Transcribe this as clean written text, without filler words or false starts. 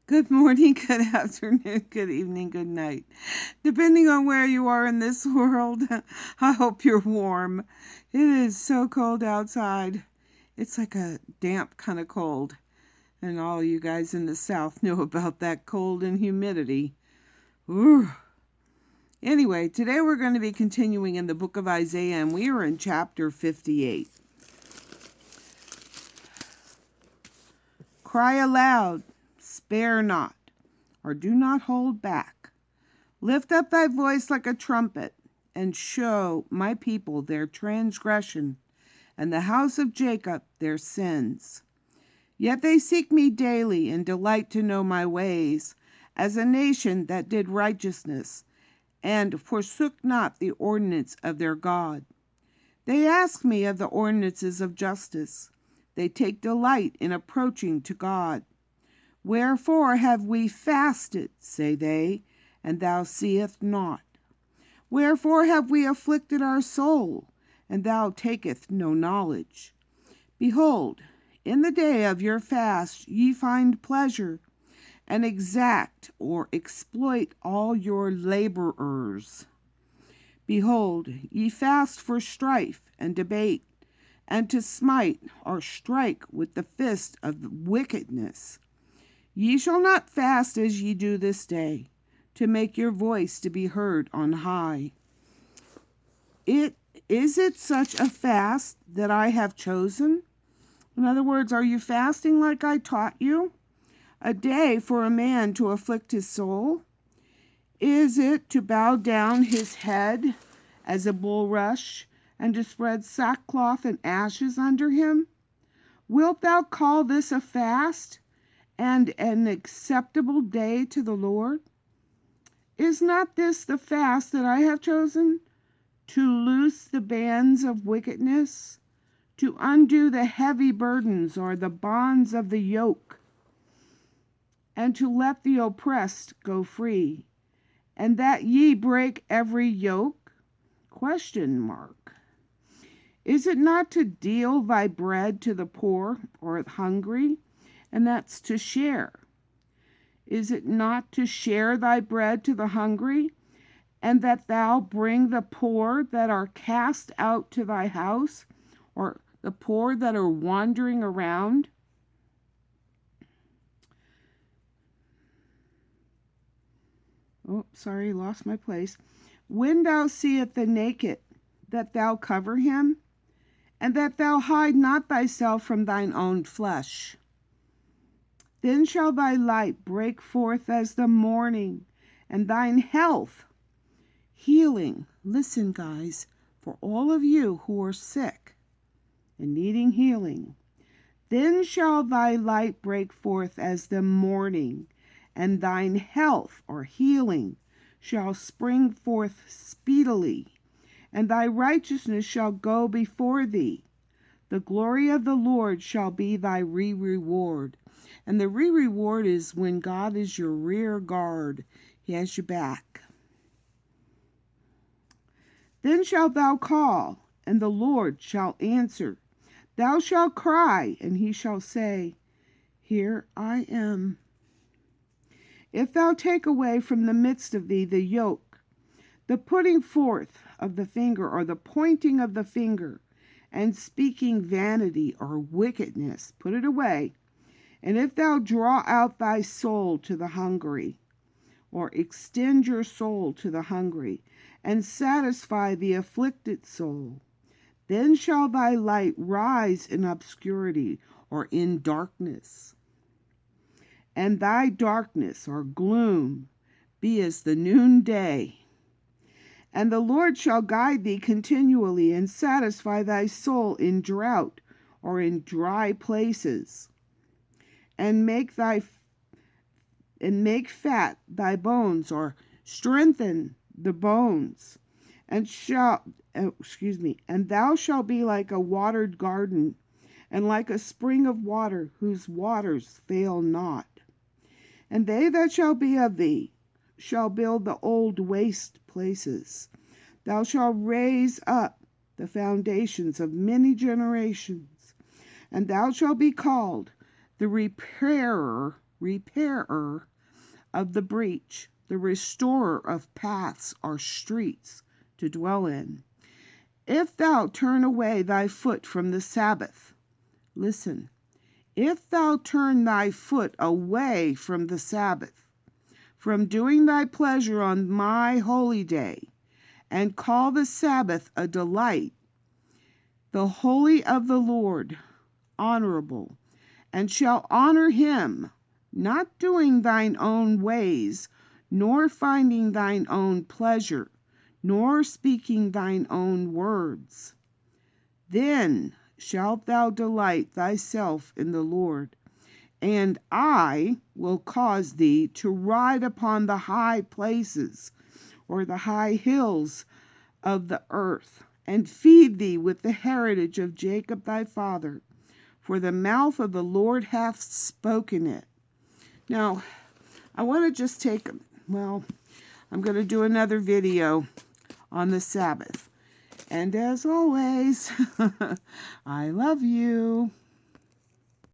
Good morning, good afternoon, good evening, good night. Depending on where you are in this world, I hope you're warm. It is so cold outside. It's like a damp kind of cold. And all you guys in the South know about that cold and humidity. Ooh. Anyway, today we're going to be continuing in the book of Isaiah, and we are in chapter 58. Cry aloud, spare not, or do not hold back. Lift up thy voice like a trumpet, and show my people their transgression, and the house of Jacob their sins. Yet they seek me daily, and delight to know my ways, as a nation that did righteousness, and forsook not the ordinance of their God. They ask me of the ordinances of justice. They take delight in approaching to God. Wherefore have we fasted, say they, and thou seest not? Wherefore have we afflicted our soul, and thou takest no knowledge? Behold, in the day of your fast ye find pleasure, and exact or exploit all your laborers. Behold, ye fast for strife and debate, and to smite or strike with the fist of wickedness. Ye shall not fast as ye do this day, to make your voice to be heard on high. Is it such a fast that I have chosen? In other words, are you fasting like I taught you? A day for a man to afflict his soul? Is it to bow down his head as a bulrush, and to spread sackcloth and ashes under him? Wilt thou call this a fast, and an acceptable day to the Lord? Is not this the fast that I have chosen? To loose the bands of wickedness, to undo the heavy burdens or the bonds of the yoke, and to let the oppressed go free, and that ye break every yoke? Question mark. Is it not to deal thy bread to the poor or hungry? And that's to share. Is it not to share thy bread to the hungry, and that thou bring the poor that are cast out to thy house, or the poor that are wandering around? Oh, sorry, lost my place. When thou seest the naked, that thou cover him, and that thou hide not thyself from thine own flesh. Then shall thy light break forth as the morning, and thine health, healing. Listen, guys, for all of you who are sick and needing healing. Then shall thy light break forth as the morning, and thine health or healing shall spring forth speedily, and thy righteousness shall go before thee. The glory of the Lord shall be thy reward. And the reward is when God is your rear guard. He has your back. Then shalt thou call, and the Lord shall answer. Thou shalt cry, and he shall say, Here I am. If thou take away from the midst of thee the yoke, the putting forth of the finger, or the pointing of the finger, and speaking vanity or wickedness, put it away. And if thou draw out thy soul to the hungry, or extend your soul to the hungry, and satisfy the afflicted soul, then shall thy light rise in obscurity, or in darkness, and thy darkness or gloom be as the noonday. And the Lord shall guide thee continually, and satisfy thy soul in drought, or in dry places, and make fat thy bones, or strengthen the bones, and thou shalt be like a watered garden, and like a spring of water whose waters fail not. And they that shall be of thee shall build the old waste places. Thou shalt raise up the foundations of many generations, and thou shalt be called the repairer repairer of the breach, the restorer of paths or streets to dwell in. If thou turn away thy foot from the Sabbath, listen, if thou turn thy foot away from the Sabbath, from doing thy pleasure on my holy day, and call the Sabbath a delight, the holy of the Lord, honorable, and shall honor him, not doing thine own ways, nor finding thine own pleasure, nor speaking thine own words. Then shalt thou delight thyself in the Lord, and I will cause thee to ride upon the high places, or the high hills of the earth, and feed thee with the heritage of Jacob thy father, for the mouth of the Lord hath spoken it. Now, I want to just I'm going to do another video on the Sabbath. And as always, I love you.